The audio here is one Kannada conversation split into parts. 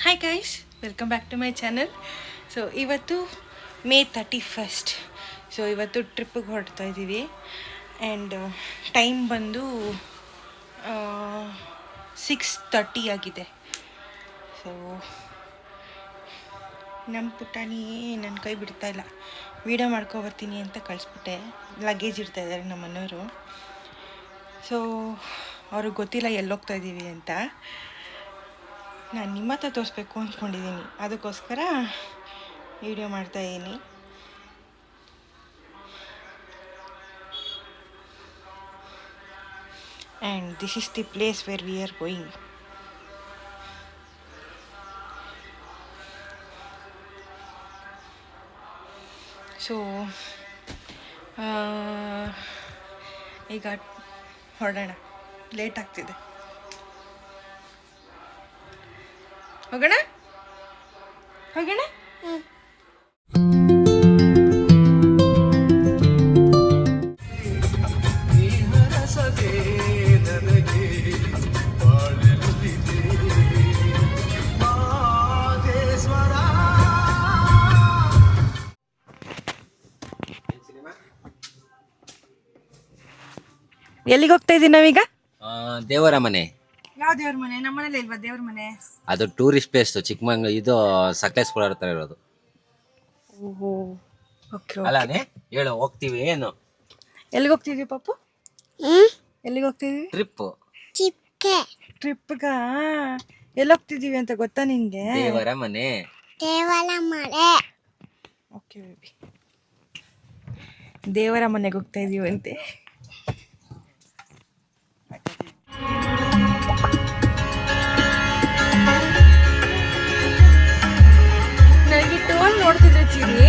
Hi guys, welcome back to my channel. So ಇವತ್ತು ಮೇ 31. ಸೊ ಇವತ್ತು ಟ್ರಿಪ್ಪಿಗೆ ಹೊರಡ್ತಾ ಇದ್ದೀವಿ. ಆ್ಯಂಡ್ ಟೈಮ್ ಬಂದು 6:30 ಆಗಿದೆ. ಸೊ ನಮ್ಮ ಪುಟಾಣಿ ನನ್ನ ಕೈ ಬಿಡ್ತಾ ಇಲ್ಲ. ವೀಡಿಯೋ ಮಾಡ್ಕೊಬರ್ತೀನಿ ಅಂತ ಕಳಿಸ್ಬಿಟ್ಟೆ. ಲಗೇಜ್ ಇಡ್ತಾಯಿದ್ದಾರೆ ನಮ್ಮ ಮನೆಯವರು. ಸೊ ಅವ್ರಿಗೆ ಗೊತ್ತಿಲ್ಲ ಎಲ್ಲೋಗ್ತಾ ಇದ್ದೀವಿ ಅಂತ. ನಾನು ನಿಮ್ಮ ಹತ್ರ ತೋರಿಸ್ಬೇಕು ಅಂದ್ಕೊಂಡಿದ್ದೀನಿ, ಅದಕ್ಕೋಸ್ಕರ ವಿಡಿಯೋ ಮಾಡ್ತಾಯಿದ್ದೀನಿ. And this is the place where we are going. So ಈಗ ಹೊರಡೋಣ, ಲೇಟ್ ಆಗ್ತಿದೆ. ಹೋಗೋಣ ಹೋಗೋಣ. ಎಲ್ಲಿಗೆ ಹೋಗ್ತಾ ಇದ್ದೀವಿ ನಾವೀಗ? ದೇವರ ಮನೆ. ಯಾವ ದೇವ್ರ ಮನೆ? ನಮ್ಮ ಮನೇಲಿ ಇಲ್ವಾ ದೇವ್ರ ಮನೆ? ಅದು ಟೂರಿಸ್ಟ್ ಪ್ಲೇಸ್. ಚಿಕ್ಕಮಂಗ್ಳೂರು, ಇದು ಸಕಲೇಶ್ಪುರ ಹತ್ರ ಇರೋದು. ಓಹೋ, ಓಕೆ. ಅಲ್ಲಾನೆ ಹೇಳು, ಹೋಗ್ತೀವಿ ಏನು? ಎಲ್ಲಿಗೆ ಹೋಗ್ತಿದ್ವಿ ಪಾಪು? ಎಲ್ಲಿಗೆ ಹೋಗ್ತಿದ್ವಿ? ಟ್ರಿಪ್ಗ. ಎಲ್ಲಿ ಹೋಗ್ತಿದೀವಿ ಅಂತ ಗೊತ್ತಾ ನಿನ್ಗೆ? ದೇವರ ಮನೆ. ಓಕೆ ಬೇಬಿ, ದೇವರ ಮನೆಗೆ ಹೋಗ್ತಾ ಇದೀವಿ ಅಂತೆ. ನನಗೆ ಟೋಲ್ ನೋಡ್ತಿದ್ರೆ ಚಿರಿ,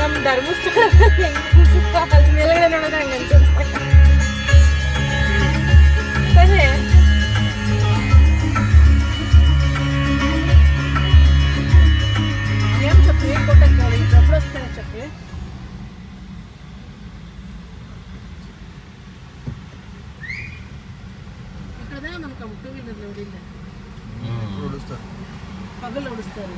ನಮ್ಮ ಧರ್ಮಸ್ಥಳ ಮೇಲ್ಗಡೆ ನೋಡೋದು ಹಂಗೆ ಅನ್ಸುತ್ತೆ. ಏನ್ ಚಪ್ಪಲಿ ಕೊಟ್ಟಂಗೆ ನೋಡಿ, ಚಪ್ಪಲಿಸ್ತಾನೆ ಚಪ್ಪಲಿ. ಪಗಲ್ ಓಡಿಸ್ತಾರೆ.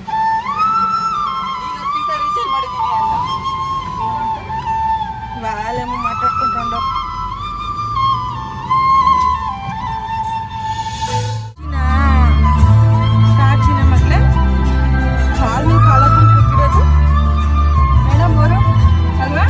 ವಾಲೆಮ್ಮ ಮಾತಾಡ್ಕೊಂಡು ಕಾಚಿನ ಮಗ್ಳ ಕಾಲು ಕಾಲಕೊಂಡು ಕೂತಿರೋದು ಮೇಡಮ್ ಅವರು ಅಲ್ವಾ?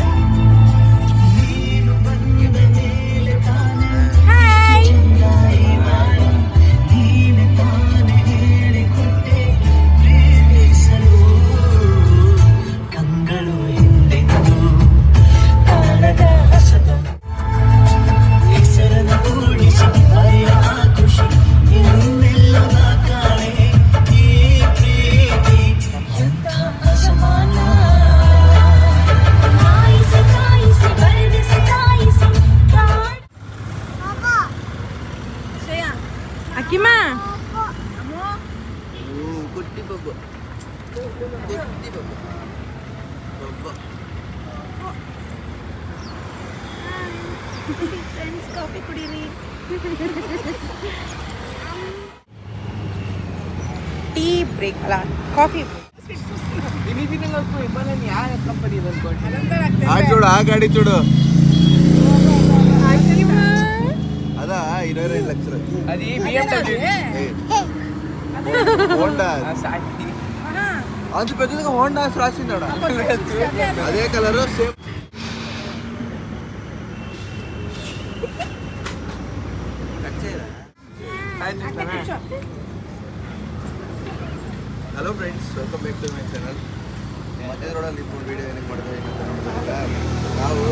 ಅಕ್ಕಿಮ್ಮ, ಫ್ರೆಂಡ್ಸ್ ಕಾಫಿ ಕುಡೀರಿ. ಟೀ ಬ್ರೇಕ್ ಅಲ್ಲ, ಕಾಫಿ ಬ್ರೇಕ್. చూడు ఆ గాడి చూడు అదా 25 లక్షలు. అది BMW. హోండా అంత పెద్దగా హోండా రాసిందాడ. అదే colour same. Hello friends, welcome back to my channel. ಮಧ್ಯದೊಳಗೆ ನಿಂತು ವಿಡಿಯೋ ಏನಕ್ಕೆ ಮಾಡ್ತಾ ಇದ್ದೀನಿ ಅಂತ ನೋಡಿದ್ರೆ, ನಾವು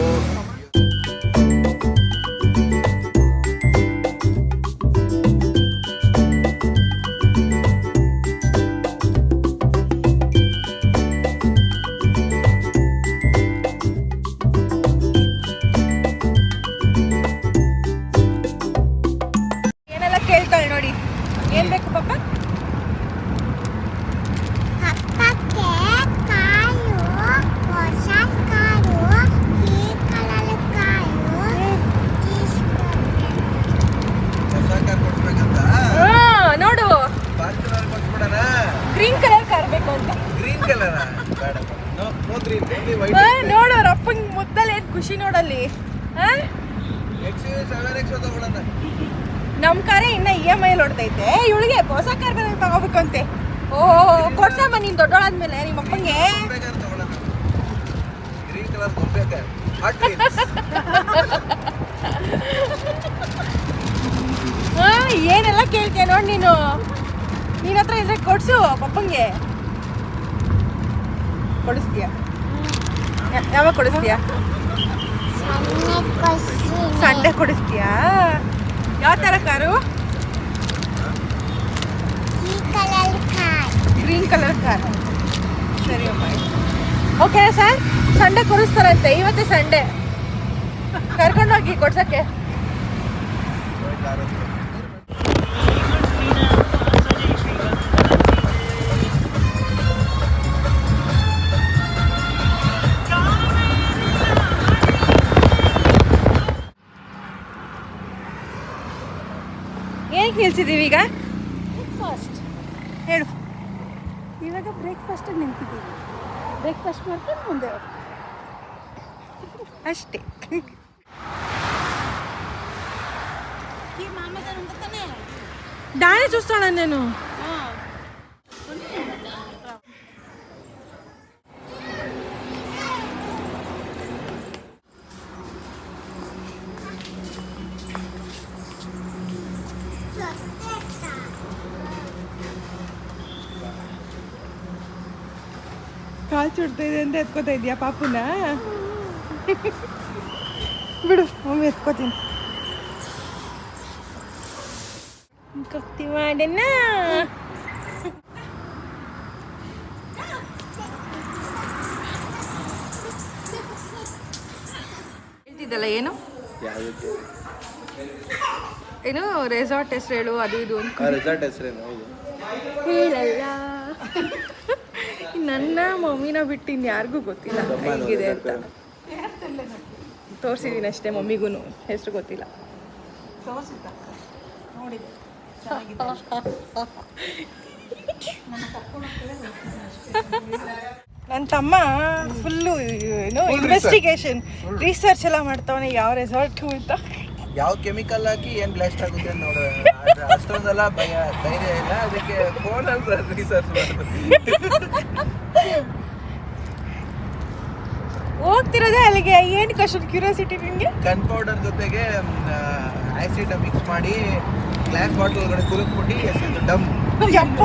ಏನೆಲ್ಲ ಕೇಳ್ತಾಳೆ ನೋಡಿ. ಏನ್ ಬೇಕು ಪಾಪ? ಕಾಲು ಹೊಸ ಕಾರು ಈ ಕಲರ್ ನೋಡು ಅವ್ರ ಅಪ್ಪಂಗೆ ಮುದ್ದಲ್ಲಿ ಏನು ಖುಷಿ ನೋಡಲ್ಲಿ. ನಮ್ಮ ಕಾರೇ ಇನ್ನ EMI ಹೊಡ್ತೈತೆ, ಇವಳಿಗೆ ಹೊಸ ಕಾರ್ ಬೇರೆ ತಗೋಬೇಕಂತೆ. ಓ ಕೊಡ್ಸಮ್ಮ ನೀನು ದೊಡ್ಡೋಳಾದ್ಮೇಲೆ ನಿಮ್ಮ ಅಪ್ಪಂಗೆ. ಏನೆಲ್ಲ ಕೇಳ್ತೀಯ ನೋಡಿ ನೀನು. ನಿನ್ನ ಹತ್ರ ಇದ್ರೆ ಕೊಡ್ಸು ಪಪ್ಪಂಗೆ. ಕೊಡಿಸ್ತೀಯಾ? ಯಾವಾಗ ಕೊಡಿಸ್ತೀಯಾ? ಸಂಡೆ ಕೊಡಿಸ್ತೀಯಾ? ಯಾವ ಥರ ಕಾರು? Green colour car. ಸರಿ ಅಮ್ಮ, ಓಕೆ ಸರ್. ಸಂಡೆ ಕೊಡಿಸ್ತಾರಂತೆ, ಇವತ್ತೇ ಸಂಡೆ. ಕರ್ಕೊಂಡೋಗಿ ಕೊಡ್ಸಕ್ಕೆ. ಏನಕ್ಕೆ ನಿಲ್ಸಿದ್ದೀವಿ ಈಗ? ಬ್ರೇಕ್ಫಾಸ್ಟ್ ಹೇಳು. ಇವಾಗ ಬ್ರೇಕ್ಫಾಸ್ಟ್ ನಿಂತಿದ್ದೀವಿ. ಬ್ರೇಕ್ಫಾಸ್ಟ್ ಮಾಡ್ಕೊಂಡು ಮುಂದೆ ಅಷ್ಟೇ. ఈ మామగారు ఉంటనే దాన్ని చూస్తాను నేను. ಕಾಲು ಚುಡ್ತಾ ಇದೆ ಅಂತ ಎತ್ಕೋತಾ ಇದೆಯಾ ಪಾಪುನ? ಬಿಡು, ಮಮ್ಮಿ ಎತ್ಕೋತೀನಿ. ಕತ್ತಿ ಮಾಡಣ್ಣ. ಹೇಳ್ತಿದ್ದಲ್ಲ ಏನು ಏನು ರೆಸಾರ್ಟ್ ಹೆಸರು ಹೇಳು, ಅದು ಇದು ಅಂತ. ರೆಸಾರ್ಟ್ ಹೆಸರೇನು? ಹೇಳಲ್ಲ. ನನ್ನ ಮಮ್ಮಿನ ಬಿಟ್ಟು ಇನ್ಯಾರಿಗೂ ಗೊತ್ತಿಲ್ಲ ಹೇಗಿದೆ ಅಂತ. ತೋರಿಸಿದ್ದೀನಿ ಅಷ್ಟೇ, ಮಮ್ಮಿಗೂ ಹೆಸರು ಗೊತ್ತಿಲ್ಲ. ನನ್ನ ತಮ್ಮ ಫುಲ್ಲು ಏನು ಇನ್ವೆಸ್ಟಿಗೇಷನ್ ರಿಸರ್ಚ್ ಎಲ್ಲ ಮಾಡ್ತಾವನೆ, ಯಾವ ರೆಸಾರ್ಟ್ ಅಂತ, ಯಾವ ಕೆಮಿಕಲ್ ಹಾಕಿ ಏನ್ ಬ್ಲಾಸ್ಟ್ ಆಗುತ್ತೆ ಅಂತ ನೋಡ. ಅಷ್ಟೊಂದೆಲ್ಲ ಧೈರ್ಯ ಇಲ್ಲ, ಅದಕ್ಕೆ ಫೋನಲ್ಲಿ ರಿಸರ್ಚ್ ಮಾಡ್ಬೋದು. ಹೋಗ್ತಿರೋದೇ ಅಲ್ಲಿಗೆ. ಏನು ಕ್ವಶನ್ ಕ್ಯೂರಿಯಾಸಿಟಿ ನಿಮಗೆ? ಗನ್ ಪೌಡರ್ ಜೊತೆಗೆ ಆಸಿಡ್ ಮಿಕ್ಸ್ ಮಾಡಿ ಗ್ಲಾಸ್ ಬಾಟಲ್ ಒಳಗಡೆ ಕುಲುಕ್ಬಿಟ್ಟು ಎಸೆದು ಡಮ್. ಯಪ್ಪ,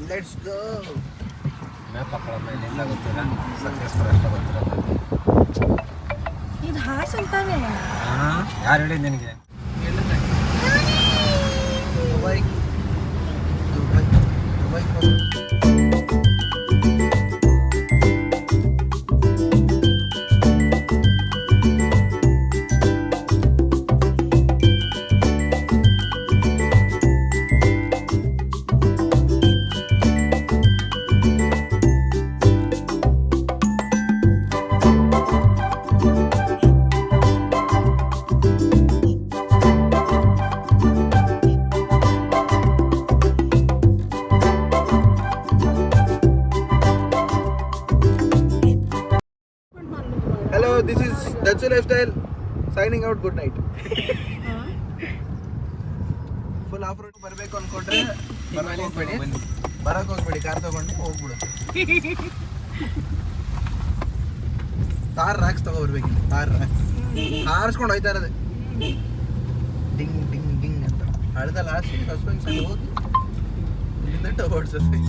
ಲೆಟ್ಸ್ ಗೋ. ಇದು ಹಾಸನ್ ತಾನೆ? ಯಾರು ಹೇಳಿದ್ ನಿನಗೆ? Dubai Dubai Dubai. Hello, this is Dachu Lifestyle signing out. Good night. Full of road ಬರಬೇಕು ಅನ್ಕೊಂಡ್ರೆ ಬರಕ್ಕೆ ಹೋಗ್ಬೇಡಿ, ಕಾರ್ ತಗೊಂಡು ಹೋಗ್ಬಿಡು. ತಾರ್ ರಾಕ್ಸ್ ತಗೋಬರ್ಬೇಕು. ತಾರ್ ರಾಕ್ಸ್ ಹಾರಿಸ್ಕೊಂಡು ಹೋಯ್ತಾ ಇರೋದೆ ಡಿಂಗ್ ಡಿಂಗ್ ಡಿಂಗ್ ಅಂತ. ಹಳ್ದ ಲಾಸ್ಟ್ ಸಸ್ಪೆನ್ಷನ್ ಹೋಗಿ ಇಲ್ಲಿಂದ ಓಡಿಸುತ್ತೆ.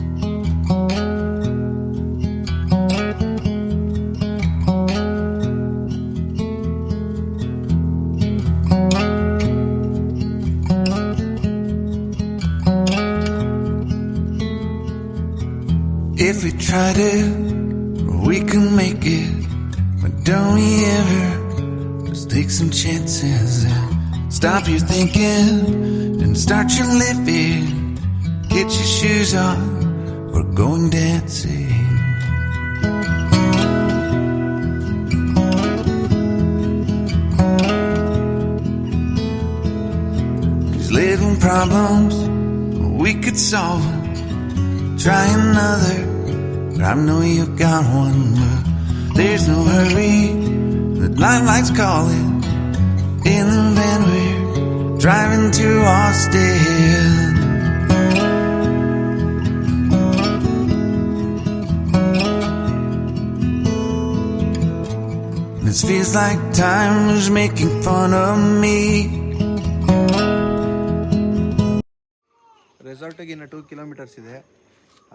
If we tried it, we can make it. But don't we ever just take some chances and Stop your thinking and start your living. Get your shoes on, we're going dancing. These little problems, we could solve them. Try another, but I know you've got one. But there's no hurry, the light's calling. In the van we're driving to Austin. This feels like time was making fun of me. ರೆಸಾರ್ಟಿಗೆ ಇನ್ನು 2 ಕಿಲೋಮೀಟರ್ಸ್ ಇದೆ.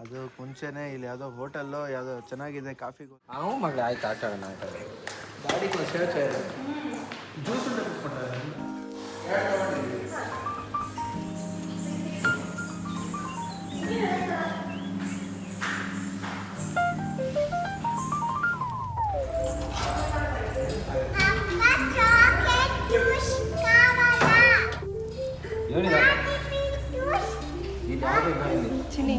ಅದು ಮುಂಚೆನೇ ಇಲ್ಲಿ ಯಾವುದೋ ಹೋಟೆಲ್ಲೋ ಯಾವುದೋ ಚೆನ್ನಾಗಿದೆ ಕಾಫಿ ಅವು ಮಗಳು ಆಯ್ತು ಆಟ ಆಡೋಣ ಗಾಡಿ ಜ್ಯೂಸ್ ಚಿನ್ನಿ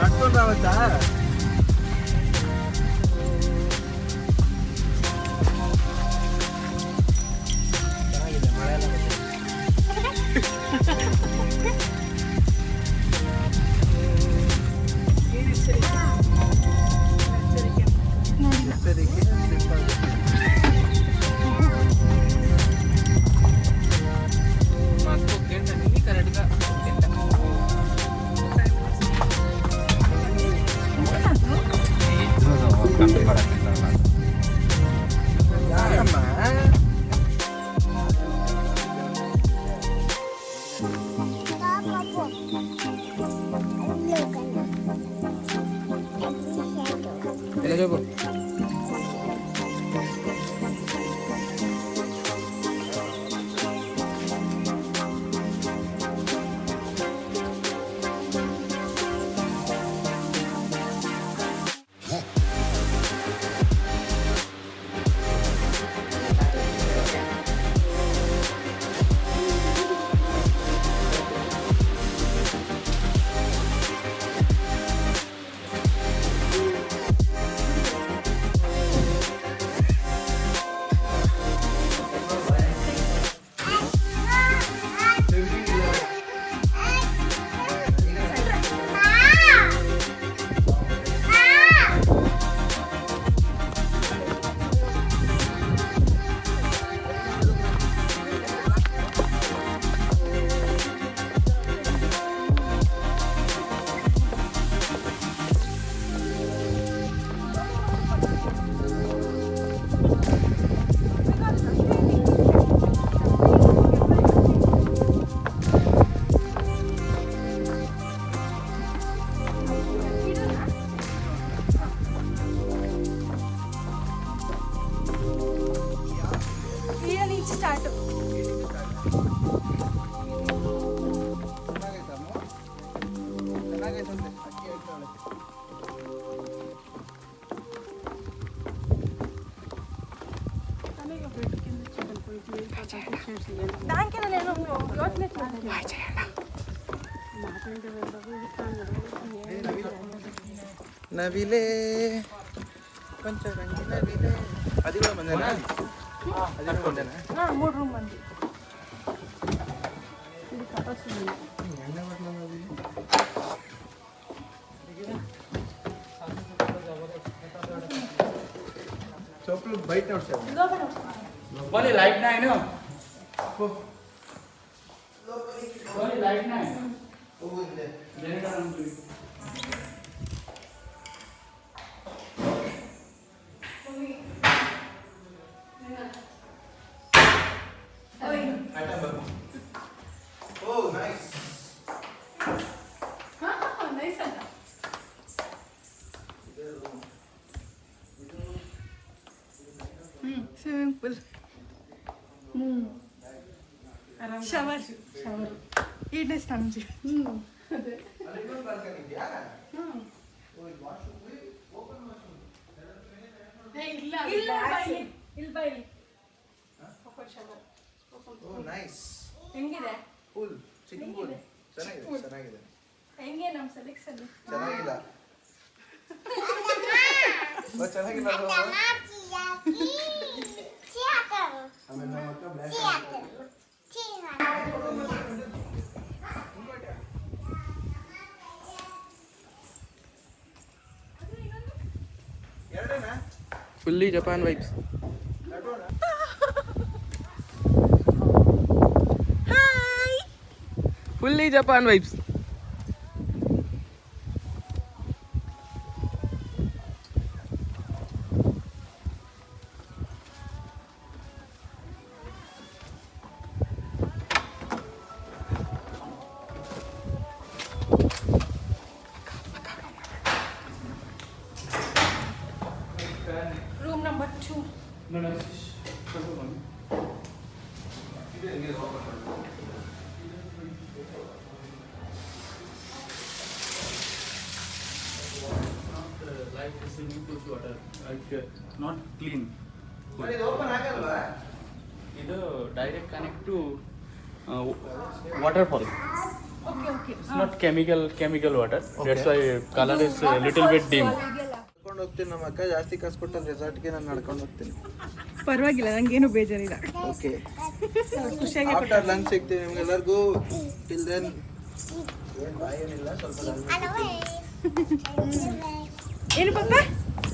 ಕಟ್ಕೊಂಡು ರಾವತ್ತಾ ಚೆನ್ನಾಗಿದೆ ಮಳೆ ಎಲ್ಲ ಸ್ಟಾರ್ಟ್ ನವಿಲೆ ಪಂಚರಂಗಿ ನವಿಲೆ ಅದು ಕೂಡ ಬಂದೇನಾ ಅದು ಬಂದೇನಾ 3 ರೂಮ್ ಬಂದಿ ಇದು ಕಪಾಸಿಟಿ ಚೋಪ್ಲು ಬೈಟ್ ನೋಡ್ಸೇವೆ बोली लाइट ना है ना बोली लाइट ना है जनरेटर ऑन कर Oh, nice. ಶವರ್ ಈಡನೇ ಸ್ನಾನ ಅಲ್ಲಿ ಇನ್ನೊಂದು balcony ಇದೆಯಾ? ಓ, ಇಲ್ಲಿ washroom, open washroom. ಇಲ್ಲ ಇಲ್ಲಿ ಬಾ ಇಲ್ಲಿ ಓಪನ್ ಶವರ್ ಓ, nice. ಹೆಂಗಿದೆ Pool, ಚಿಕ್ಕ pool. ಚೆನ್ನಾಗಿದೆ. ಹೆಂಗೆ ನಮ್ಮ ಸೆಲೆಕ್ಷನ್ ಚೆನ್ನಾಗಿಲ್ಲ. ಓ, ಚೆನ್ನಾಗಿಲ್ಲ ಅದು. ಆಮೇಲೆ ನಮ್ಮ ಅಕ್ಕ black ಹಾಕ್ತಾರೆ. ಎರಡೇನಾ? Fully Japan vibes. Fully Japan vibes. Room number 2 Like swimming pool water, like not clean. మరి ఇది open ಆಗಲ್ವಾ? ಇದು direct connect to waterfall. Okay It's not chemical water. That's why color is a little bit dim. ನಡ್ಕೊಂಡು ಹೋಗ್ತೀನಿ. ನಮ್ಮ ಅಕ್ಕ ಜಾಸ್ತಿ ಕಾಸು ಕೊಟ್ಟರೆ ರೆಸಾರ್ಟ್ಗೆ ನಾನು ನಡ್ಕೊಂಡು ಹೋಗ್ತೀನಿ. ಪರವಾಗಿಲ್ಲ, ನಂಗೇನು ಬೇಜಾರಿಲ್ಲ. ಓಕೆ, ಖುಷಿಯಾಗಿ ಆಫ್ಟರ್ ಲಂಚ್ ಸಿಗ್ತೀವಿ ನಿಮ್ಗೆಲ್ಲರಿಗೂ. ಟಿಲ್ ದೆನ್ ಏನು ಬಾಯೇನಿಲ್ಲ, ಸ್ವಲ್ಪ ಏನು ಪಾಪ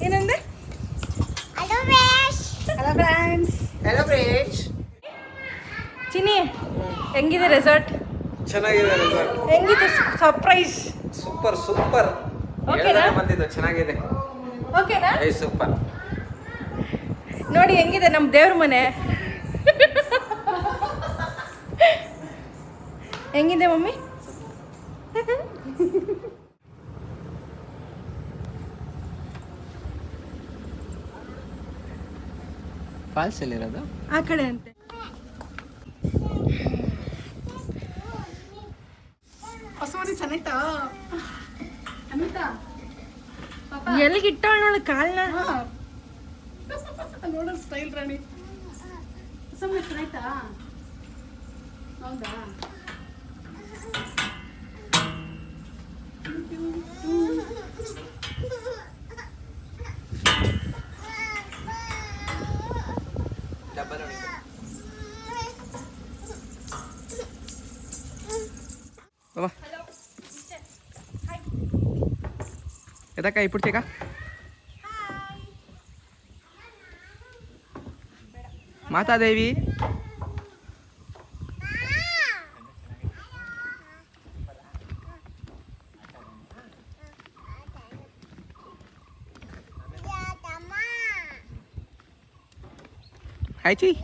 ಏನಂದೆ? Hello friends. Hello friends. ಚಿನ್ನಿ, ಹೆಂಗಿದೆ ರೆಸಾರ್ಟ್? ಚೆನ್ನಾಗಿದೆ ರೆಸಾರ್ಟ್. ಹೆಂಗಿತ್ತು ಸರ್ಪ್ರೈಸ್? ಸೂಪರ್. ಓಕೆನಾ? ಬಂದಿದ್ದು ಚೆನ್ನಾಗಿದೆ. ಓಕೆನಾ? ಸೂಪರ್. ನೋಡಿ ಹೆಂಗಿದೆ ನಮ್ಮ ದೇವ್ರ ಮನೆ. ಹೆಂಗಿದೆ ಮಮ್ಮಿ? ಫಾಲ್ಸ್ ಎಲ್ಲಿರೋದು? ಆ ಕಡೆ ಅಂತೆ. ಹೊಸಮನೆ ಚೆನ್ನಾಯ್ತಾ ಅಮಿತಾ ಎಲ್ಲಿಗೆ ಇಟ್ಟವಳು ನೋಡು ಕಾಲ್ನ. ನೋಡೋ ಸ್ಟೈಲ್ ರಾಣಿ ಹೊಸಮನೆ ಚೆನ್ನಾಯ್ತಾ? ಹೌದಾ ఎదక్క ఇప్పుడు చెక్క మాతాదేవి హాయ్ చెయ్యి.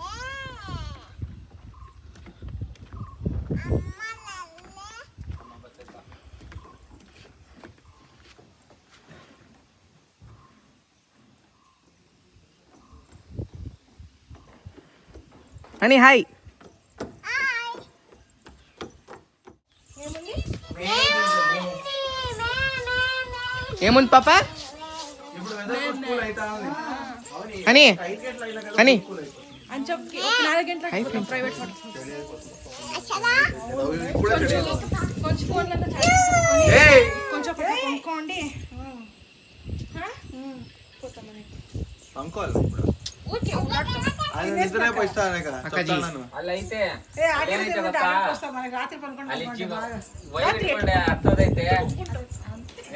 అని హాయ్. ఏముంది పాప? ఇప్పుడు వెదర్ కూల్ అయితా ఉంది. అని అని ಅಂಚೊಕ್ಕೆ 4 ಗಂಟೆಗೆ ಪ್ರೈವೇಟ್ కొంచెం ఫోన్లలో కొంచెం కొనుక్కోండి. పంకోవాలి ఇప్పుడు. ఆయన నిద్రనే పోయిస్తానే కదా చెప్తాను. ಅಲ್ಲೈತೆ ఏ ఆడైతే మనకి రాత్రి ಅಲ್ಲಿ పనుకుంటాం. ಜಿಗೋ ವೈರ್ ಇಟ್ಕೊಂಡೆ ಹತ್ತದೈತೆ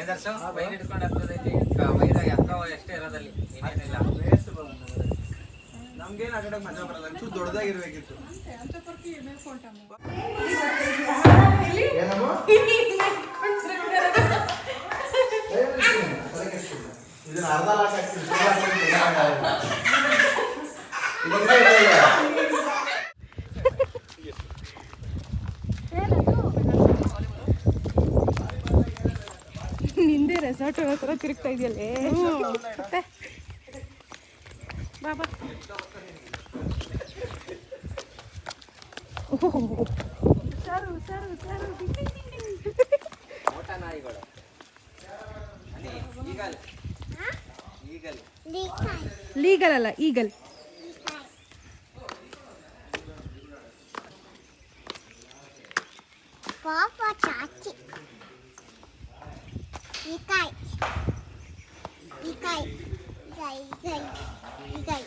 ಏದರ್ಸು ವೈರ್ ಇಟ್ಕೊಂಡು ಹತ್ತದೈತೆ ವೈರ್ ಹತ್ತ ಎಷ್ಟೇ ಇರೋದಲ್ಲಿ ಇನ್ನೇನಿಲ್ಲ. ನಮ್ಗೇನು ಆ ಕಡೆ ಮಜಾ ಬರಲ್ಲ, ಒಂಚೂರು ದೊಡ್ಡದಾಗಿರ್ಬೇಕಿತ್ತು. ಏನಮ್ಮ? ಇದನ್ನ ಅರ್ಧ ಲಾಕ್ ಹಾಕ್ತೀನಿ. ನಿಂದೆ ರೆಸಾರ್ಟ್ ಹತ್ರ ತಿರುಗ್ತಾ ಇದೆಯಲ್ಲೇ. ಬಾಬಾ ಮೋಟ ನಾಯಿಗಳು ಈಗಲ್ ಈಗಲ್ ಲೀಗಲ್ ಅಲ್ಲ eagle. Papa Chachi. Ikai. Ikai. Ikai. Ikai. Ikai.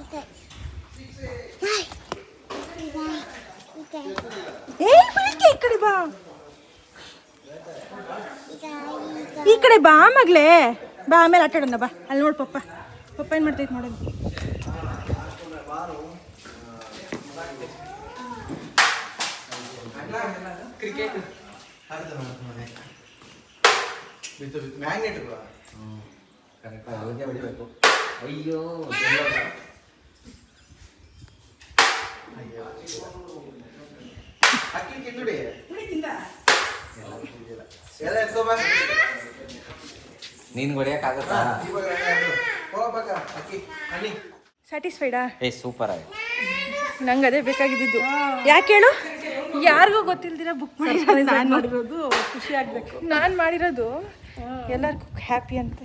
Ikai. Ikai. Ikai. ಏಯ್ ಬೆಳಗ್ಗೆ ಈ ಕಡೆ ಬಾ, Ikai. ಈ ಕಡೆ ಬಾ ಮಗಳೇ, ಬಾ ಆಮೇಲೆ ಆಟ ಆಡೋಣ ಬಾ. ಅಲ್ಲಿ ನೋಡು ಪಪ್ಪ, ಪಪ್ಪ ಏನು ಮಾಡ್ತೈತೆ ನೋಡೋದು. ಕ್ರಿಕೆಟ್ ಮ್ಯಾಗ್ನೆಟ್ ಕರೆಕ್ಟ್ ಅಲ್ಲಿಗೆ ಹೊಡಿಬೇಕು. ಅಯ್ಯೋ ಅಕ್ಕಿ ತಿಂದುಡಿ ಎಲ್ಲ ಎತ್ಕೋಬಾ. ನೀನ್ ಹೊಡಿಯಕ್ಕಾಗತ್ತಾ? ಹೋಗ್ಬೇಕ ಅಕ್ಕಿ ಅಣ್ಣಿ. ಸ್ಯಾಟಿಸ್ಫೈಡಾ? ಏ ಸೂಪರ್ ಆಗಿ. ನಂಗೆ ಅದೇ ಬೇಕಾಗಿದ್ದು. ಯಾಕೆ ಹೇಳು, ಯಾರಿಗೂ ಗೊತ್ತಿಲ್ದಿರ ಬುಕ್ ಮಾಡಿರೋದು ಖುಷಿ ಆಗಬೇಕು. ನಾನು ಮಾಡಿರೋದು ಎಲ್ಲರಿಗೂ ಹ್ಯಾಪಿ ಅಂತ.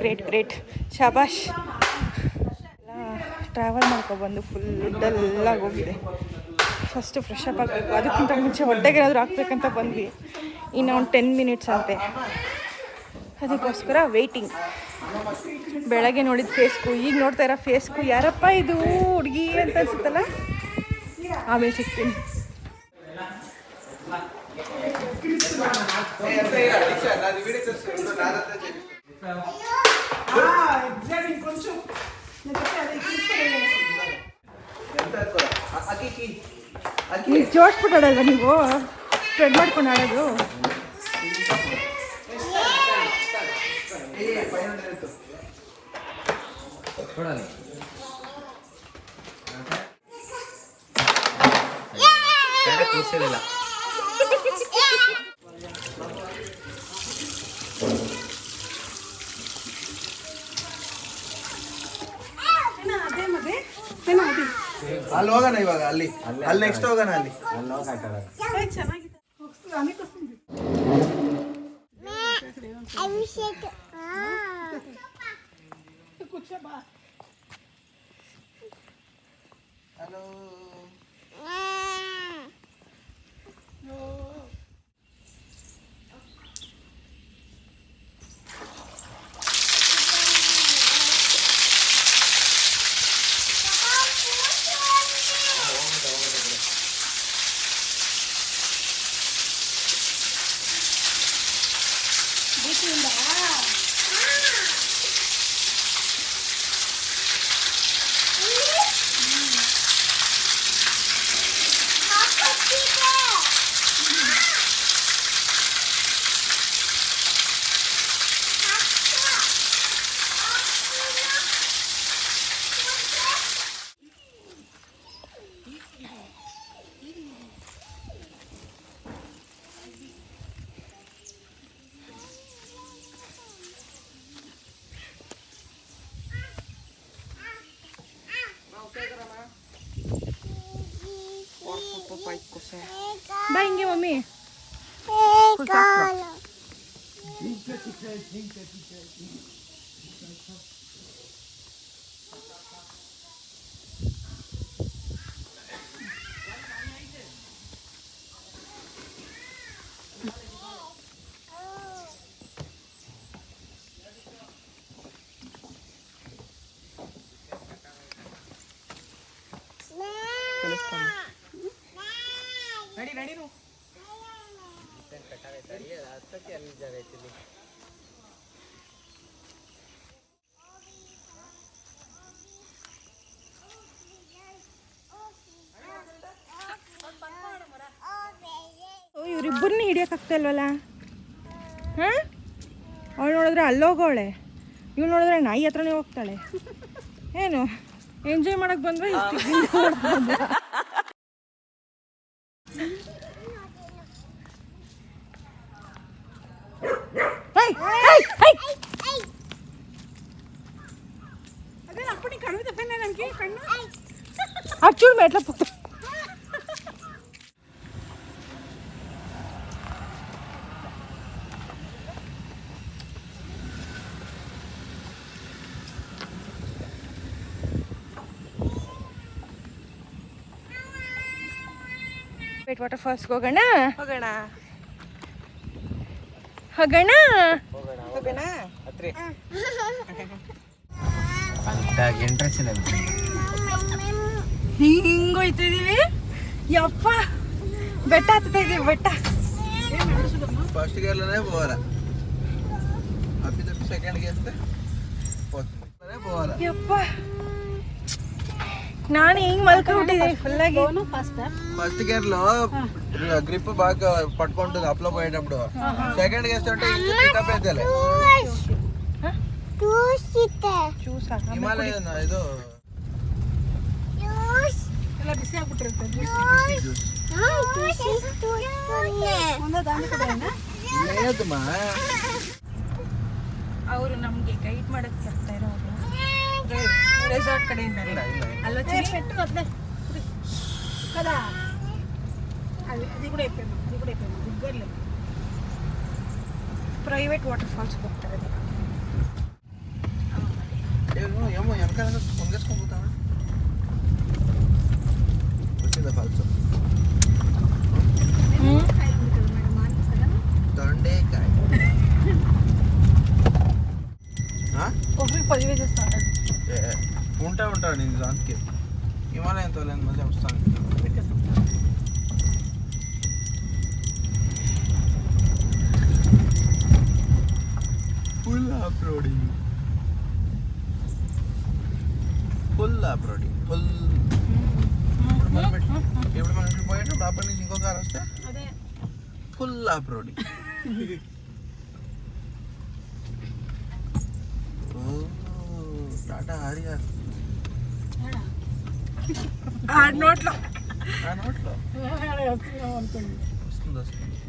ಗ್ರೇಟ್ ಗ್ರೇಟ್, ಶಾಬಾಷ್. ಟ್ರಾವೆಲ್ ಮಾಡ್ಕೊಬಂದು ಫುಲ್ ಡಲ್ಲಾಗಿ ಹೋಗಿದೆ. ಫಸ್ಟು ಫ್ರೆಶ್ ಅಪ್ ಆಗಬೇಕು, ಅದಕ್ಕಿಂತ ಮುಂಚೆ ಹೊಟ್ಟೆಗೆ ಏನಾದರೂ ಹಾಕ್ಬೇಕಂತ ಬಂದ್ವಿ. ಇನ್ನು ಒಂದು 10 ಮಿನಿಟ್ಸ್ ಅಂತೆ, ಅದಕ್ಕೋಸ್ಕರ ವೆಯ್ಟಿಂಗ್. ಬೆಳಗ್ಗೆ ನೋಡಿದ ಫೇಸ್ಗೂ ಈಗ ನೋಡ್ತಾ ಇರೋ ಫೇಸ್ಗೂ ಯಾರಪ್ಪ ಇದು ಹುಡುಗಿ ಅಂತ ಅನ್ಸುತ್ತಲ್ಲ. ಆಮೇಲೆ ಸಿಗ್ತೀನಿ. ನೀವು ಜೋಡಿಸ್ಬಿಟ್ಟು ಆಡಲ್ವ, ನೀವು ಸ್ಪ್ರೆಡ್ ಮಾಡ್ಕೊಂಡು ಆಡೋದು. ಕೊಡಲ್ಲ ಕೂಸಿರಲಿಲ್ಲ. ಅಲ್ಲಿ ಹೋಗೋಣ ಇವಾಗ, ಅಲ್ಲಿ ಅಲ್ಲಿ ನೆಕ್ಸ್ಟ್ ಹೋಗೋಣ, ಅಲ್ಲಿ ಅಲ್ಲಿ ಹೋಗಿ ಆಟ ಆಡೋದು. ಅಭಿಷೇಕ್. ಹಲೋ. ಬಾ ಹಿಂಗೆ ಮಮ್ಮಿ. ನಡಿ ನಡಿ ನೀವು. ಇವರಿಬ್ಬರನ್ನ ಹಿಡಿಯೋಕ್ಕಾಗ್ತಾ ಇಲ್ವಲ್ಲ. ಹಾಂ, ಅವಳು ನೋಡಿದ್ರೆ ಅಲ್ಲೋಗೋಳೆ, ಇವಳು ನೋಡಿದ್ರೆ ನಾಯಿ ಹತ್ರನೇ ಹೋಗ್ತಾಳೆ. ಏನು ಎಂಜಾಯ್ ಮಾಡಕ್ಕೆ ಬಂದ್ರೆ ಅಚ್ಚೂರು ಮೇಟ್ಲ ವಾಟರ್ ಫಾಲ್ಸ್ಗೆ ಹೋಗೋಣ ಹೋಗೋಣ ಹೋಗೋಣ ಹೋಗೋಣ ಹತ್ರಿ ಅಂತಾಗ ಇಂಟ್ರೆಸ್ಟ್ ಇಲ್ಲ ಹಿಂಗೆ ಹೋಯ್ತಾ ಇದೀವಿ ಯಪ್ಪ ಬೆಟ್ಟ ಹತ್ತಾ ಇದೀವಿ ಬೆಟ್ಟ ಫಸ್ಟ್ ಗೇರ್ಲೇ పోవాలా ಅಪ್ಪಿ ತಪ್ಪಿ ಸೆಕೆಂಡ್ ಗೇರ್ತೆ ಹೋಗ್ತಾನೆ పోవాలా ಯಪ್ಪ ನಾನು ಹಿಂಗೆ మల్కొంటిದ್ದೀನಿ ఫుల్లాಗಿ ఫస్ట్ గేర్ లో గ్రిప్ బాగా పట్టుకుంటుంది అప్లో పోయేటప్పుడు సెకండ్ గేర్ అంటే ఇంజిన్ పికప్ అవుతలే చూసా హిమాలయ ಇದು ಎಲ್ಲ ಬಿಸಿ ಆಗ್ಬಿಟ್ಟಿರುತ್ತೆ ಜ್ಯೂಸ್ ಒಂದೇ ದಾಂಡಿ ಕಡೆಯಿಂದ లేదమ్మా ಅವರು ನಮಗೆ ಗೈಡ್ ಮಾಡಕ್ಕೆ ಬರ್ತಾ ಇರೋರು ರೆಸಾರ್ಟ್ ಕಡೆಯಿಂದ ಅಲ್ಲೋ పెట్టు వద్దే కదా అది కూడా అయిపోయింది దగ్గరలో ಪ್ರೈವೇಟ್ ವಾಟರ್ ಫಾಲ್ಸ್ಗೆ ಹೋಗ್ತಾರೆ ఏమో వెనకాల పొంగేసుకొని పోతావా వచ్చిందా ఫాల్స్ దొండేకాయ ಒಬ್ರಿಗೆ 10 చేస్తాను ఉంటాడు నేను దానికి హిమాలయం తోలేని మధ్య వస్తాను ఫుల్ ఆఫ్ రోడింగ్ ఫుల్ ఇప్పుడు మనం పోయేటప్పుడు అప్పటి నుంచి ఇంకో కార్ వస్తే అదే full off roading Tata Harrier నోట్లో ఆ నోట్లో అనుకోండి వస్తుంది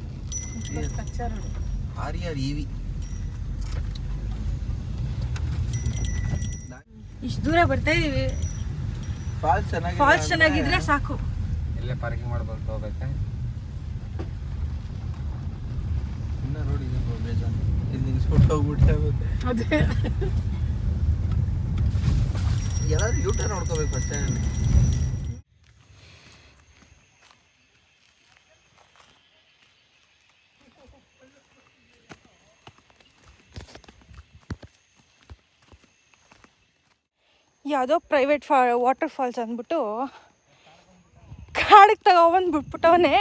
హారియర్ ఈవి ಇಷ್ಟು ದೂರ ಬರ್ತಾ ಇದೀವಿ ಫಾಲ್ಸ್ ಚೆನ್ನಾಗಿದ್ರೆ ಸಾಕು ಇಲ್ಲೇ ಪಾರ್ಕಿಂಗ್ ಮಾಡ್ಬೇಕು ಹೋಗ್ಬೇಕಾ ಇನ್ನ ರೋಡ್ ಇದೆ ಬೇಜಾನ್ ಇಲ್ಲಿ ನಿಲ್ಸ್ಬಿಟ್ಟು ಹೋಗ್ಬಿಟ್ಟೆ ಆಗುತ್ತೆ ಅದೇ ಎಲ್ಲರೂ ಯೂಟರ್ನ್ ನೋಡ್ಕೋಬೇಕು ಅಷ್ಟೇ ಯಾವುದೋ ಪ್ರೈವೇಟ್ ವಾಟರ್ ಫಾಲ್ಸ್ ಅಂದ್ಬಿಟ್ಟು ಕಾಡಿಗೆ ತಗೊಬಂದು ಬಿಟ್ಬಿಟ್ಟವನೇ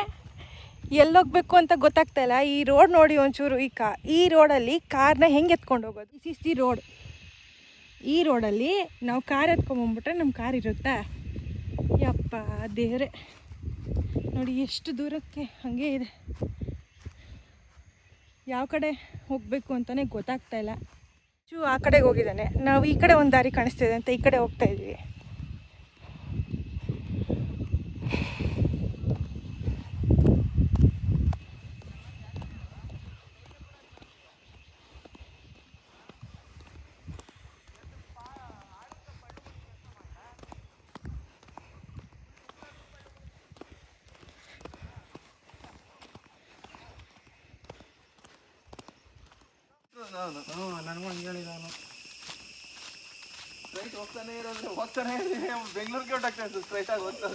ಎಲ್ಲೋಗ್ಬೇಕು ಅಂತ ಗೊತ್ತಾಗ್ತಾ ಇಲ್ಲ. ಈ ರೋಡ್ ನೋಡಿ ಒಂಚೂರು ಈ ರೋಡಲ್ಲಿ ಕಾರ್ನ ಹೆಂಗೆ ಎತ್ಕೊಂಡು ಹೋಗೋದು? This is the road. ಈ ರೋಡಲ್ಲಿ ನಾವು ಕಾರ್ ಎತ್ಕೊಂಬಂದ್ಬಿಟ್ರೆ ನಮ್ಮ ಕಾರ್ ಇರುತ್ತಾ? ಯಪ್ಪ ದೇವ್ರೆ, ನೋಡಿ ಎಷ್ಟು ದೂರಕ್ಕೆ ಹಾಗೆ ಇದೆ. ಯಾವ ಕಡೆ ಹೋಗಬೇಕು ಅಂತಲೇ ಗೊತ್ತಾಗ್ತಾ ಇಲ್ಲ. ಆ ಕಡೆಗೆ ಹೋಗಿದ್ದಾನೆ, ನಾವು ಈ ಕಡೆ ಒಂದು ದಾರಿ ಕಾಣಿಸ್ತಿದೆ ಅಂತ ಈ ಕಡೆ ಹೋಗ್ತಾ ಇದ್ವಿ. ನನಗೂ ಹಂಗೆ ಹೇಳಿದವನು. ಸ್ಟ್ರೈಟ್ ಹೋಗ್ತಾನೆ ಬೆಂಗಳೂರಿಗೆ ಹೊಟ್ಟಾಗ್ತಾ ಇತ್ತು ಸ್ಟ್ರೈಟ್ ಆಗಿ ಹೋಗ್ತಾ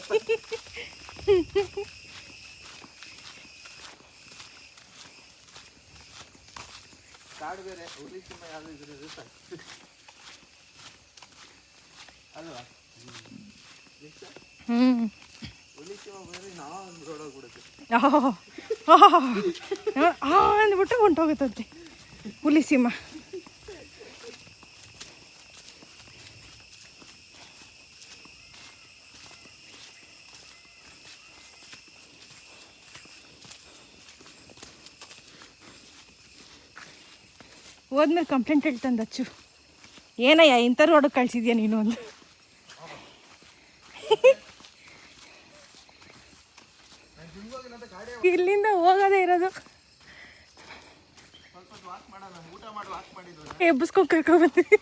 ಕಾಡು ಬೇರೆ, ಹುಲಿ ಸಿಂಹ ಯಾವ್ದು ಇದ್ರೆ ಸಾಕು ಅಲ್ವಾ? ಹುಲಿ ಸಿಂಹ ಬೇರೆ, ನಾವು ಒಂದು ರೋಡ್ ಹೋಗ್ಬಿಡುತ್ತೆ ಅಂದ್ಬಿಟ್ಟು ಹೊಂಟೋಗುತ್ತಂತೆ ಹುಲಿ ಸಿಂಹ. ಹೋದ್ಮೇಲೆ ಕಂಪ್ಲೇಂಟ್ ಹೇಳ್ತಂದು ಅಚ್ಚು, ಏನಯ್ಯ ಇಂಥ ರೋಡ್ ಕಳ್ಸಿದ್ಯಾ ನೀನು ಒಂದು. ಇಲ್ಲಿಂದ ಹೋಗೋದೇ ಇರೋದು, ಎಬ್ಬಿಸ್ಕೊಂಡು ಕರ್ಕೊಬರ್ತೀವಿ.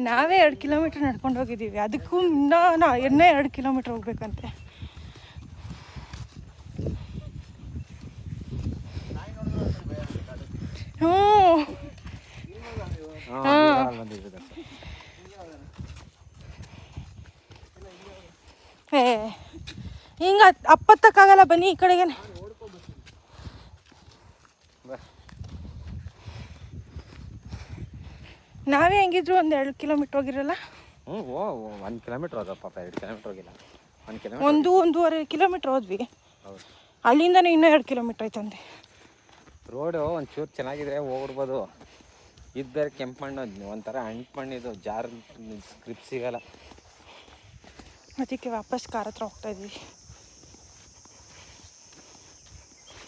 ನಾವೇ 2 ಕಿಲೋಮೀಟ್ರ್ ನಡ್ಕೊಂಡು ಹೋಗಿದ್ದೀವಿ, ಅದಕ್ಕೂ ಇನ್ನೂ 2 ಕಿಲೋಮೀಟ್ರ್ ಹೋಗ್ಬೇಕಂತೆ. ಬಂದಿದ್ದು ದರ್ಶನ್. ಏ ಹಿಂಗ ಅಪ್ಪತ್ತಕ್ಕಾಗಲ್ಲ, ಬನ್ನಿ ಈ ಕಡೆಗೆ. ನಾವೇ ಹೆಂಗಿದ್ರು 1-2 ಕಿಲೋಮೀಟ್ರ್ ಹೋಗಿರಲ್ಲ. 1 ಕಿಲೋಮೀಟ್ರ್ ಹೋದ ಪಾಪ, 2 ಕಿಲೋಮೀಟ್ರ್ ಹೋಗಿಲ್ಲ, 1 ಕಿಲೋಮೀಟ್ರ್. 1-1.5 ಕಿಲೋಮೀಟ್ರ್ ಹೋದ್ವಿ. ಹೌದು, ಅಲ್ಲಿಂದನೇ ಇನ್ನೂ 2 ಕಿಲೋಮೀಟ್ರ್ ಆಯ್ತಂತೆ. ರೋಡು ಒಂಚೂರು ಚೆನ್ನಾಗಿದ್ರೆ ಹೋಗ್ಬಿಡ್ಬೋದು. ಇದು ಬೇರೆ ಕೆಂಪು ಮಣ್ಣು, ಒಂಥರ ಅಂಟು ಮಣ್ಣಿದು, ಜಾರ್ ಗ್ರಿಪ್ ಸಿಗಲ್ಲ. ಅದಕ್ಕೆ ವಾಪಸ್ ಕಾರ್ ಹತ್ರ ಹೋಗ್ತಾ ಇದ್ವಿ.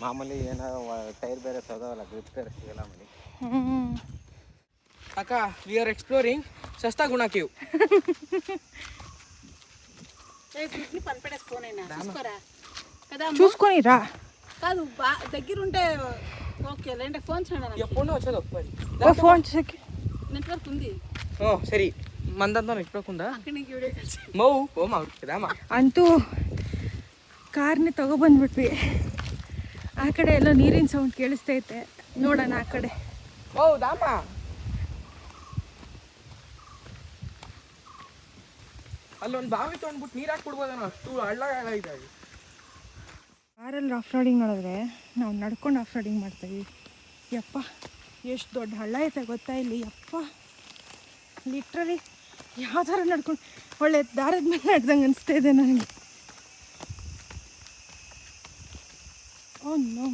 ಮಾಮೂಲಿ ಏನಾರು ಟೈರ್ ಬೇರೆ ಸೋದವಲ್ಲ, ಗ್ರಿಪ್ ಬೇರೆ ಸಿಗಲ್ಲ ಮನೆ. అక్క వీఆర్ ఎక్స్ప్లోరింగ్ సస్తా గుణ కేవ్. చూసుకొనిరా కాదు దగ్గరుంటే ఓకే, లేదంటే ఫోన్ చేయండి. ఎప్పుడు వచ్చేది ఒక్కరి ఫోన్ చేసి నెట్వర్క్ ఉంది. ఓ సರಿ మందంతా నెట్వర్కుందా అక్కడ నీకు వీడియో కాల్ ಮೌ ಓ ಮಾಡ್ಬಿಡ್ತಿದಮ್ಮ. ಅಂತೂ ಕಾರ್ನೇ ತಗೊಬಂದ್ಬಿಟ್ವಿ. ಆ ಕಡೆ ಎಲ್ಲೋ ನೀರಿನ ಸೌಂಡ್ ಕೇಳಿಸ್ತೈತೆ, ನೋಡೋಣ ಆ ಕಡೆ. ಹೌದಮ್ಮ, ಅಲ್ಲೊಂದು ಬಾವಿ ತೊಗೊಂಡ್ಬಿಟ್ಟು ನೀರು ಹಾಕ್ಬಿಡ್ಬೋದಣ್ಣ, ಅಷ್ಟು ಹಳ್ಳ ಇದೆ. ಕಾರಲ್ಲಿ ಆಫ್ ರೋಡಿಂಗ್ ಮಾಡಿದ್ರೆ ನಾವು ನಡ್ಕೊಂಡು ಆಫ್ ರೋಡಿಂಗ್ ಮಾಡ್ತೀವಿ. ಯಪ್ಪ ಎಷ್ಟು ದೊಡ್ಡ ಹಳ್ಳ ಐತೆ ಗೊತ್ತಾ ಇಲ್ಲಿ. ಯಪ್ಪ ಲಿಟ್ರಲಿ ಯಾವ ಥರ ನಡ್ಕೊಂಡು ಒಳ್ಳೆ ದಾರದ ಮೇಲೆ ನಡ್ದಂಗೆ ಅನಿಸ್ತಾ ಇದೆ ನನಗೆ. ನೋ,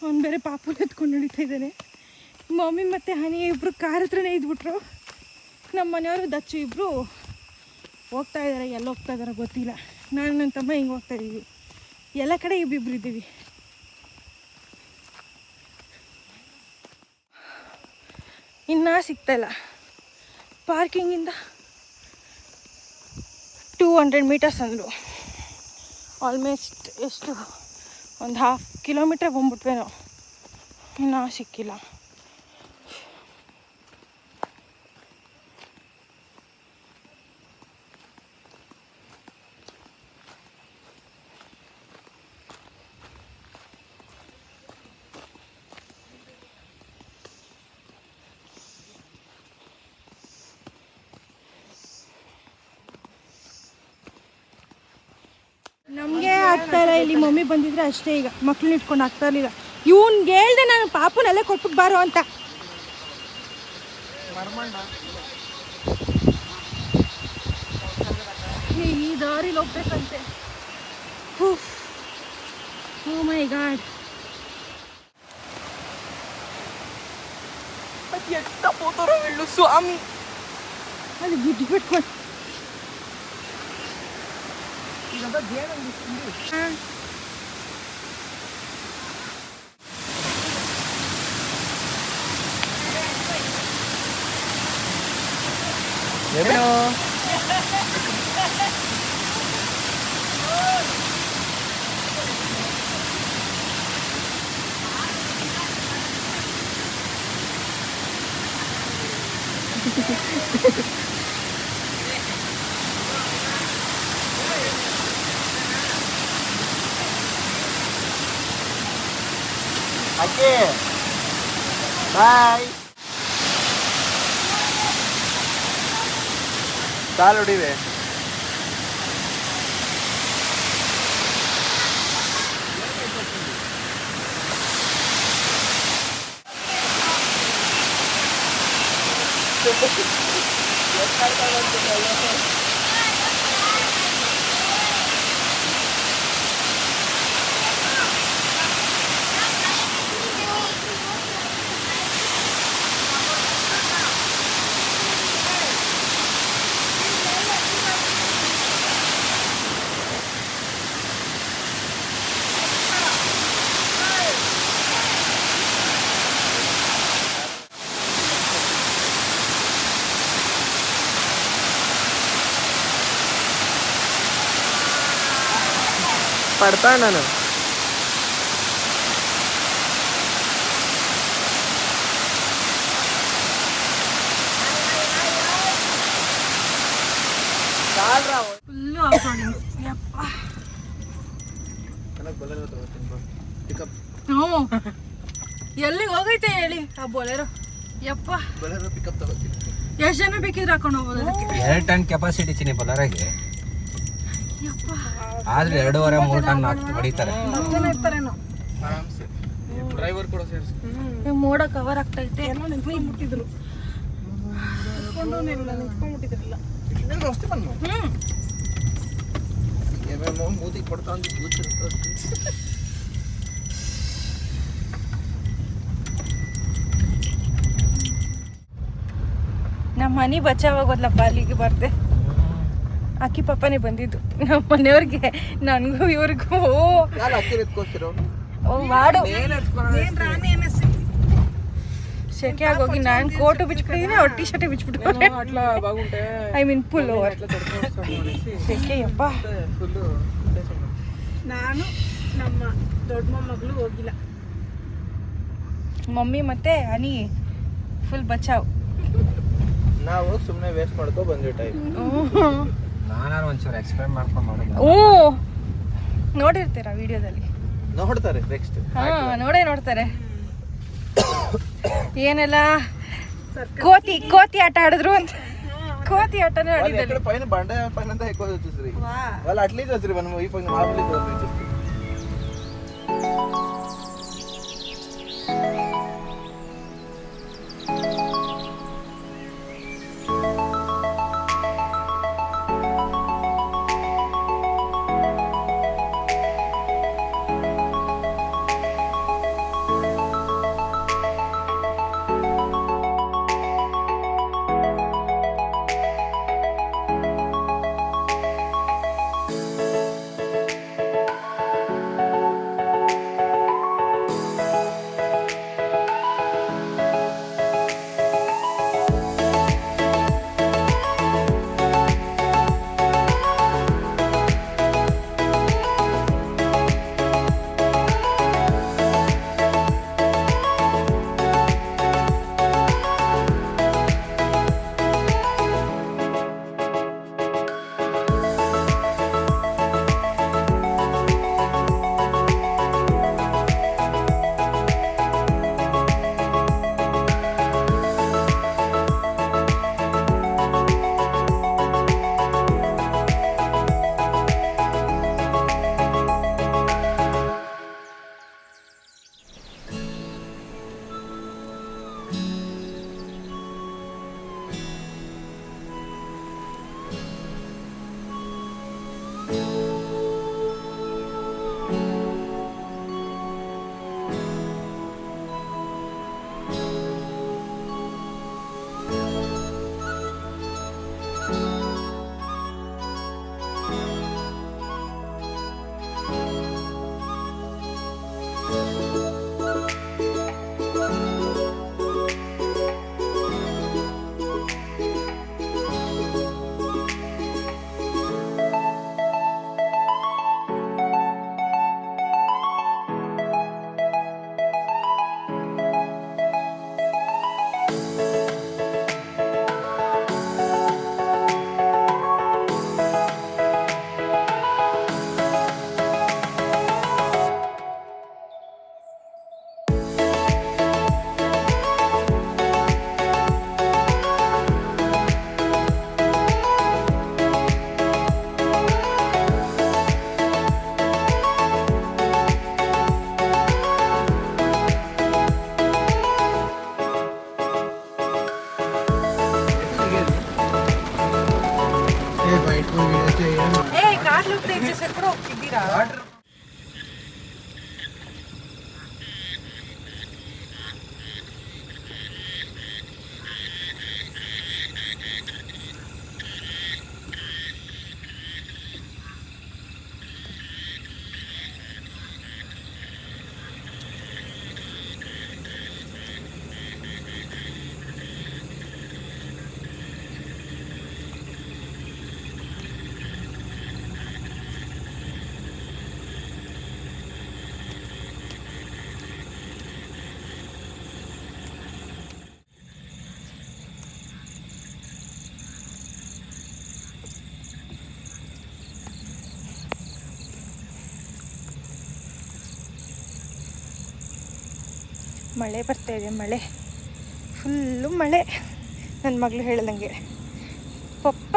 ಅವ್ನು ಬೇರೆ ಪಾಪು ಎತ್ಕೊಂಡು ನಡೀತಾ ಇದ್ದಾನೆ. ಮಮ್ಮಿ ಮತ್ತು ಹನಿ ಇಬ್ಬರು ಕಾರ್ ಹತ್ರನೇ ಇದ್ಬಿಟ್ರು. ನಮ್ಮ ಮನೆಯವರು ದಚ್ಚು ಇಬ್ಬರು ಹೋಗ್ತಾ ಇದ್ದಾರೆ. ಎಲ್ಲಿ ಹೋಗ್ತಾ ಇದ್ದಾರೆ ಗೊತ್ತಿಲ್ಲ. ನಾನು ನನ್ನ ತಮ್ಮ ಹಿಂಗೆ ಹೋಗ್ತಾ ಇದ್ದೀವಿ. ಎಲ್ಲ ಕಡೆ ಇಬ್ಬಿಬ್ರು ಇದ್ದೀವಿ. ಇನ್ನೂ ಸಿಗ್ತಾಯಿಲ್ಲ. ಪಾರ್ಕಿಂಗಿಂದ 200 ಮೀಟರ್ಸ್ ಅಂದರು. ಆಲ್ಮೋಸ್ಟ್ ಎಷ್ಟು ಒಂದು 1/2 ಕಿಲೋಮೀಟ್ರ್ ಬಂದ್ಬಿಟ್ವೆ ನಾವು. ಇನ್ನೂ ಸಿಕ್ಕಿಲ್ಲ. ನಮಗೆ ಆಗ್ತಾ ಇಲ್ಲ. ಇಲ್ಲಿ ಮಮ್ಮಿ ಬಂದಿದ್ರೆ ಅಷ್ಟೇ, ಈಗ ಮಕ್ಳನ್ನ ಇಟ್ಕೊಂಡು ಆಗ್ತಾ ಇರಲಿಲ್ಲ. ಇವ್ನಿಗೆ ಹೇಳ್ದೆ ನಾನು, ಪಾಪುನಲ್ಲೇ ಕೊಟ್ಬಿಟ್ಟು ಬಾರೋ ಅಂತ. ಈ ದಾರಿಲಿ ಹೋಗ್ಬೇಕಂತೆ. ಓ ಮೈ ಗಾಡ್, ಅದು ಎತ್ತ ಪೋತಾರೋ ಹೇಳು ಸ್ವಾಮಿ. ಅಲ್ಲಿ ಗುಡ್ಡು ಬಿಟ್ಕೊಂಡು ಅಕ್ಕಿ ಬಾಯ್. ಕಾಲು ಹೊಡಿವೆ. పడతాను నేను. Full off roading. ಯಪ್ಪ ಪಿಕಪ್ ಹ್ಞೂ ಎಲ್ಲಿಗೆ ಹೋಗೈತೆ ಹೇಳಿ ಆ ಬೋಲೆರೋ ಯಪ್ಪ ಬರೋರು ಪಿಕಪ್ ತಗೋತೀನಿ. ಎಷ್ಟು ಜನ ಬೇಕಿದ್ರೆ ಹಾಕೊಂಡು ಹೋಗ್ಬೋದು ಅದಕ್ಕೆ 2 ಟನ್ ಕೆಪಾಸಿಟಿ ಚಿನಿ ಬೊಲರಾಗೆ. ಯಪ್ಪ ಆದ್ರೆ 2.5-3 ಟನ್ ಹೊಡಿತಾರೆ. 10 ಜನ ಇರ್ತಾರೇನೋ. ಆರಾಮ್ಸೆ. ಡ್ರೈವರ್ ಕೂಡ ಸೇರಿಸಿ ಮೋಡ ಕವರ್ ಆಗ್ತೈತೆ ನಿಂತ್ಕೊಂಡ್ಬಿಟ್ಟಿದ್ರು ನಿಂತ್ಕೊಂಡ್ಬಿಟ್ಟಿದ್ರಲ್ಲ. ಇನ್ನೇನು ಅಷ್ಟೇ ಬಂದು ಏನೇನೋ ಮೂತಿಗೆ ಕೊಡ್ತಾ ಅಂತ ಕೂತಿರುತ್ತೆ. ನಮ್ಮ ಮನೆ ಬಚಾವಾಗೋದ್ಲಪ್ಪ ಅಲ್ಲಿಗೆ ಬರ್ದೆ. ಅಕ್ಕಿ ಪಾಪನೇ ಬಂದಿದ್ದು ನಮ್ಮ ಮನೆಯವ್ರಿಗೆ, ನನಗೂ ಇವ್ರಿಗೂ. ಯಾರು ಅಕ್ಕಿ ಎತ್ಕೋಸ್ತಿರೋ ಮಾಡು ಶೆಕೆ ಆಗೋಗಿ ನಾನು ಕೋಟು ಬಿಚ್ಬಿಟ್ಟಿದ್ದೀನಿ, ಅವ್ರು ಟೀ ಶರ್ಟ್ ಬಿಚ್ಬಿಟ್ಟು. ಅಟ್లా బాగుంటే ಐ ಮೀನ್ ಫುಲ್ ಓವರ್ అట్లా తొడుక్కోవచ్చు ಶೆಕೆಯಪ್ಪ. ಫುಲ್ಲು ನಾನು ನಮ್ಮ ದೊಡ್ಡ ಮೊಮ್ಮಗಳು ಹೋಗಿಲ್ಲ. ಮಮ್ಮಿ ಮತ್ತೆ ಹನಿ ಫುಲ್ ಬಚಾವ್. ನಾವು ಸುಮ್ಮನೆ ವೇಸ್ಟ್ ಮಾಡ್ಕೊ ಬಂದ್ವಿ ಟೈಮ್. ನಾನಾರು ಒಂಚೂರು ಎಕ್ಸ್ಪ್ಲೇನ್ ಮಾಡ್ಕೊಂಡು ಮಾಡೋದು. ಹ್ಞೂ ನೋಡಿರ್ತೀರಾ ವಿಡಿಯೋದಲ್ಲಿ. ನೋಡ್ತಾರೆ ನೆಕ್ಸ್ಟ್. ಹಾ ನೋಡ್ತಾರೆ ಏನೆಲ್ಲ ಕೋತಿ ಆಟ ಆಡಿದ್ರು ಅಂತ. ಕೋತಿ ಆಟನೇ ಆಡಿದ್ದಲ್ಲಿ. పైన బండ పైన అంతా ఎక్కువ వచ్చేసి వాళ్ళు అట్లీస్ట్ వచ్చి మనం ఈ పక్కన మామూలు వచ్చేసి ಮಳೆ ಬರ್ತಾಯಿದೆ, ಮಳೆ ಫುಲ್ಲು ಮಳೆ. ನನ್ನ ಮಗಳು ಹೇಳ್ದಂಗೆ ಪಪ್ಪ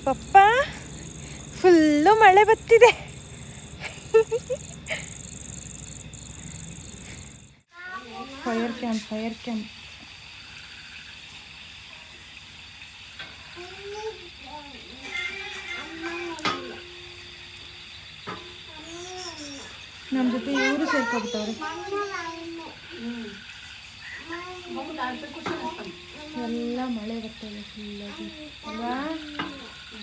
ಪಪ್ಪ ಫುಲ್ಲು ಮಳೆ ಬರ್ತಿದೆ. ಫೈರ್ ಕ್ಯಾಂಪ್ ನಮ್ಮ ಜೊತೆ ಇವರು ಸೇರ್ಕೊಬಿಟ್ಟವ್ರೆ. ಎಲ್ಲ ಮಳೆ ಬರ್ತಾಯಿದೆ ಫುಲ್ಲಾಗಿ ಅಲ್ವಾ?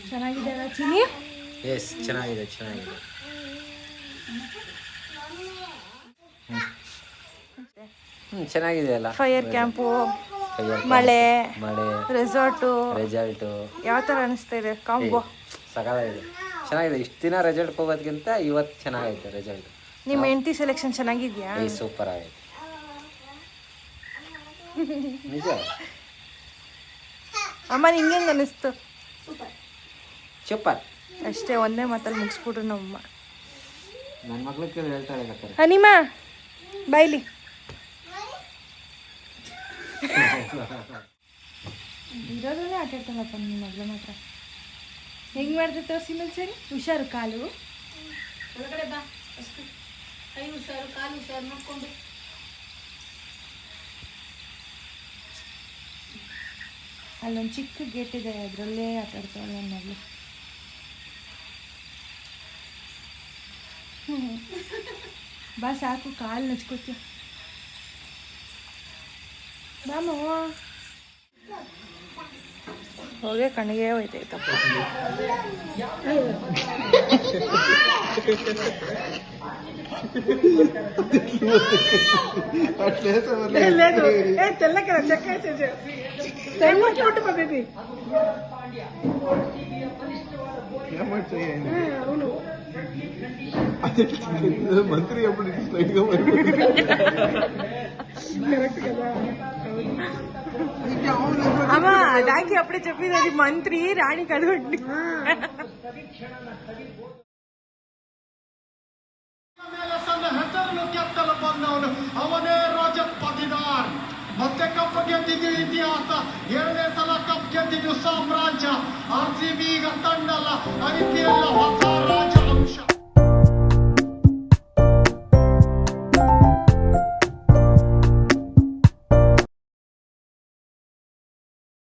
ಚೆನ್ನಾಗಿದೆ ಅಲ್ಲ ಚಿನಿ? ಎಸ್, ಚೆನ್ನಾಗಿದೆ. ಚೆನ್ನಾಗಿದೆ ಅಲ್ಲ. ಫೈರ್ ಕ್ಯಾಂಪು, ಮಳೆ, ರೆಸಾರ್ಟು ಯಾವ ಥರ ಅನಿಸ್ತಾ ಇದೆ ಕಾಂಬೋ? ಸಕಾಲಾಗಿದೆ, ಚೆನ್ನಾಗಿದೆ. ಇಷ್ಟು ದಿನ ರೆಸಾರ್ಟ್ಗೆ ಹೋಗೋದಕ್ಕಿಂತ ಇವತ್ತು ಚೆನ್ನಾಗೈತೆ ರೆಸಾರ್ಟ್. ನಿಮ್ಮ ಹೆಂಡತಿ ಸೆಲೆಕ್ಷನ್ ಚೆನ್ನಾಗಿದೆಯಾ? ಸೂಪರ್ ಆಗೈತೆ ನಿಜ. ಅಮ್ಮ ನಿಂಗೆ ಹೆಂಗೆ ಅನ್ನಿಸ್ತು? ಸೂಪರ್ ಅಷ್ಟೇ, ಒಂದೇ ಮಾತಲ್ಲಿ ಮುಗಿಸ್ಬಿಟ್ರು ನಮ್ಮಮ್ಮ. ನನ್ನ ಮಕ್ಳಿಗೆ ಹೇಳ್ತಾಳೆ ಬೇಕಾರೆ. ಹನಿಮ ಬಾಯ್ಲಿ. ಇರೋದ್ರಲ್ಲೇ ಆಟ ಆಡ್ತಾಳಪ್ಪ ನಿಮ್ಮ ಮಗಳು ಮಾತ್ರ. ಹೆಂಗೆ ಮಾಡ್ತೈತೆ ತೋರಿಸಿ ಸರಿ. ಹುಷಾರು, ಕಾಲು ಒಳಗಡೆ ಬಾ, ಅಷ್ಟು ಕೈ ಹುಷಾರು, ಕಾಲು ಹುಷಾರು ನೋಡ್ಕೊಂಡು. ಅಲ್ಲೊಂದು ಚಿಕ್ಕ ಗೇಟ್ ಇದೆ, ಅದರಲ್ಲೇ ಆಟ ಆಡ್ತಾಳೆ ನನ್ನ ಮಗಳು. ಬಾ ಸಾಕು, ಕಾಲು ನಚ್ಕೋತೀಯ. ಬಾ ಮಾವ. ಹೋಗಿ ಕಣ್ಣಿಗೆ ಹೋಯ್ತೈತಪ್ಪ. మంత్రి అప్పుడు స్ట్రైట్ గా అమ్మ దానికి అప్పుడే చెప్పింది, అది మంత్రి రాణి కడగండి. ಹೆಸರನ್ನು ಬಂದವನು ಅವನೇ ರಾಜತ್ ಪತಿದಾರ್. ಮತ್ತೆ ಕಪ್ ಗೆದ್ದಿದ್ದು ಇತಿಹಾಸ, 2ನೇ ಸಲ ಕಪ್ ಗೆದ್ದಿದ್ದು ಸಾಮ್ರಾಜ್ಯ. RCB ಈಗ ತಂಡಲ್ಲ, ಅದಕ್ಕೆಲ್ಲ ಹೊಸ